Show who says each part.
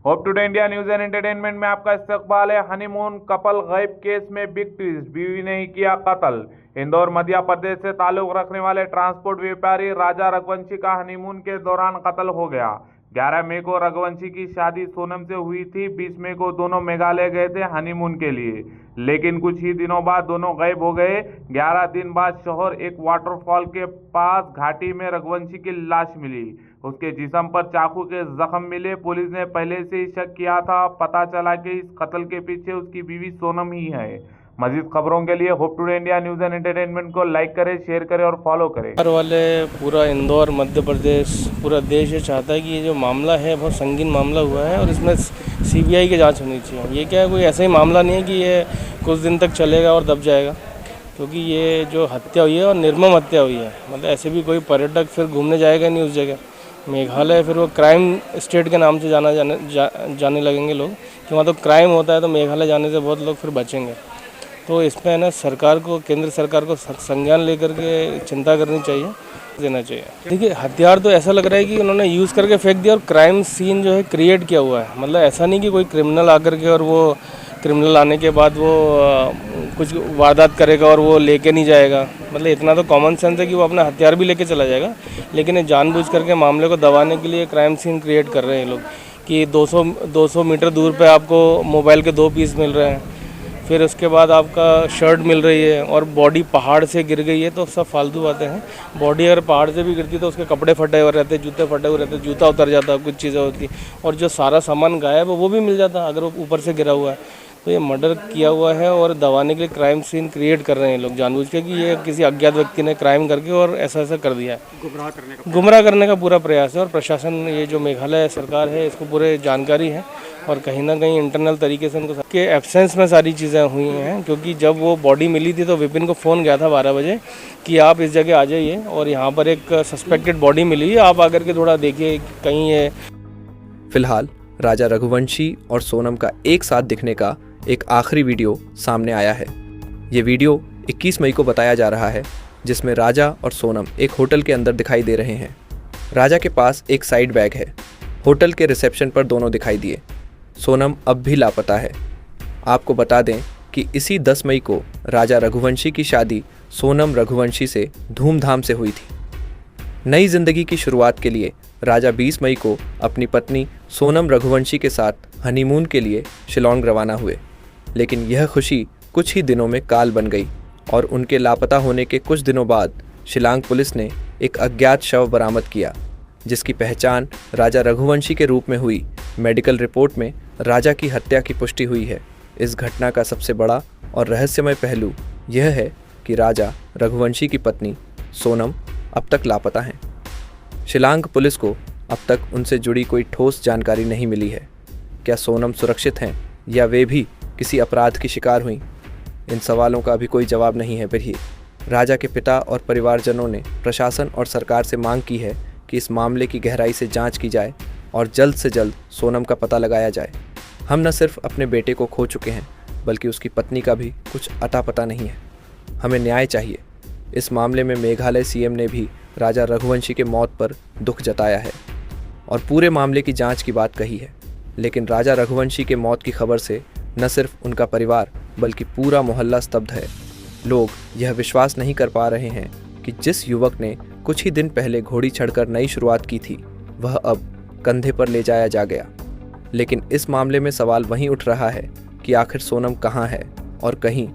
Speaker 1: Hope today India news and entertainment में आपका इस्तकबाल है। हनीमून कपल गायब केस में बिग ट्विस्ट, बीवी ने ही किया कत्ल। इंदौर मध्य प्रदेश से ताल्लुक रखने वाले ट्रांसपोर्ट व्यापारी राजा रघुवंशी का हनीमून के दौरान कत्ल हो गया। 11 मई को रघुवंशी की शादी सोनम से हुई थी। 20 मई को दोनों मेघालय गए थे हनीमून के लिए, लेकिन कुछ ही दिनों बाद दोनों गायब हो गए। 11 दिन बाद शोहर एक वाटरफॉल के पास घाटी में रघुवंशी की लाश मिली। उसके जिस्म पर चाकू के जख्म मिले। पुलिस ने पहले से ही शक किया था। पता चला कि इस कत्ल के पीछे उसकी बीवी सोनम ही है। मजीद खबरों के लिए hope today India news and entertainment को लाइक करें, शेयर करें और फॉलो करें।
Speaker 2: वाले पूरा इंदौर मध्य प्रदेश पूरा देश ये चाहता है कि ये जो मामला है बहुत संगीन मामला हुआ है और इसमें सीबीआई की जांच होनी चाहिए। ये क्या है, कोई ऐसा ही मामला नहीं है कि ये कुछ दिन तक चलेगा और दब जाएगा, क्योंकि ये जो हत्या हुई है और निर्मम हत्या हुई है। मतलब ऐसे भी कोई पर्यटक फिर घूमने जाएगा नहीं उस जगह। मेघालय फिर वो क्राइम स्टेट के नाम से जाने लगेंगे लोग, कि वहाँ तो क्राइम होता है, तो मेघालय जाने से बहुत लोग फिर बचेंगे। तो इसमें है ना, सरकार को, केंद्र सरकार को संज्ञान लेकर के चिंता करनी चाहिए, देना चाहिए। देखिए, हथियार तो ऐसा लग रहा है कि उन्होंने यूज़ करके फेंक दिया और क्राइम सीन जो है क्रिएट किया हुआ है। मतलब ऐसा नहीं कि कोई क्रिमिनल आकर के और वो क्रिमिनल आने के बाद वो कुछ वारदात करेगा और वो लेके नहीं जाएगा। मतलब इतना तो कॉमन सेंस है कि वो अपना हथियार भी लेके चला जाएगा, लेकिन ये जानबूझ करके मामले को दबाने के लिए क्राइम सीन क्रिएट कर रहे हैं लोग, कि 200 मीटर दूर पे आपको मोबाइल के 2 पीस मिल रहे हैं, फिर उसके बाद आपका शर्ट मिल रही है और बॉडी पहाड़ से गिर गई है। तो सब फालतू बातें हैं। बॉडी अगर पहाड़ से भी गिरती तो उसके कपड़े फटे हुए रहते, जूते फटे हुए रहते, जूता उतर जाता, कुछ चीज़ें होती, और जो सारा सामान गायब है वो भी मिल जाता अगर वो ऊपर से गिरा हुआ है। तो ये मर्डर किया हुआ है और दबाने के लिए क्राइम सीन क्रिएट कर रहे हैं लोग जानबूझ के, कि ये किसी अज्ञात व्यक्ति ने क्राइम करके और ऐसा कर दिया है। गुमराह करने का पूरा प्रयास है और प्रशासन, ये जो मेघालय सरकार है, इसको पूरे जानकारी है और कहीं ना कहीं इंटरनल तरीके से उनको के एब्सेंस में सारी चीज़ें हुई हैं। क्योंकि जब वो बॉडी मिली थी तो विपिन को फ़ोन गया था 12 बजे कि आप इस जगह आ जाइए और यहाँ पर एक सस्पेक्टेड बॉडी मिली है, आप आकर के थोड़ा देखिए कहीं ये।
Speaker 3: फिलहाल राजा रघुवंशी और सोनम का एक साथ दिखने का एक आखिरी वीडियो सामने आया है। ये वीडियो 21 मई को बताया जा रहा है, जिसमें राजा और सोनम एक होटल के अंदर दिखाई दे रहे हैं। राजा के पास एक साइड बैग है। होटल के रिसेप्शन पर दोनों दिखाई दिए। सोनम अब भी लापता है। आपको बता दें कि इसी 10 मई को राजा रघुवंशी की शादी सोनम रघुवंशी से धूमधाम से हुई थी। नई जिंदगी की शुरुआत के लिए राजा 20 मई को अपनी पत्नी सोनम रघुवंशी के साथ हनीमून के लिए शिलांग रवाना हुए, लेकिन यह खुशी कुछ ही दिनों में काल बन गई और उनके लापता होने के कुछ दिनों बाद शिलांग पुलिस ने एक अज्ञात शव बरामद किया, जिसकी पहचान राजा रघुवंशी के रूप में हुई। मेडिकल रिपोर्ट में राजा की हत्या की पुष्टि हुई है। इस घटना का सबसे बड़ा और रहस्यमय पहलू यह है कि राजा रघुवंशी की पत्नी सोनम अब तक लापता हैं। शिलांग पुलिस को अब तक उनसे जुड़ी कोई ठोस जानकारी नहीं मिली है। क्या सोनम सुरक्षित हैं या वे भी किसी अपराध की शिकार हुईं? इन सवालों का अभी कोई जवाब नहीं है। फिर ही राजा के पिता और परिवारजनों ने प्रशासन और सरकार से मांग की है कि इस मामले की गहराई से जांच की जाए और जल्द से जल्द सोनम का पता लगाया जाए। हम न सिर्फ अपने बेटे को खो चुके हैं, बल्कि उसकी पत्नी का भी कुछ अता पता नहीं है। हमें न्याय चाहिए। इस मामले में मेघालय सीएम ने भी राजा रघुवंशी के मौत पर दुख जताया है और पूरे मामले की जांच की बात कही है। लेकिन राजा रघुवंशी के मौत की खबर से न सिर्फ उनका परिवार बल्कि पूरा मोहल्ला स्तब्ध है। लोग यह विश्वास नहीं कर पा रहे हैं कि जिस युवक ने कुछ ही दिन पहले घोड़ी चढ़कर नई शुरुआत की थी, वह अब कंधे पर ले जाया जा गया। लेकिन इस मामले में सवाल वहीं उठ रहा है कि आखिर सोनम कहाँ है और कहीं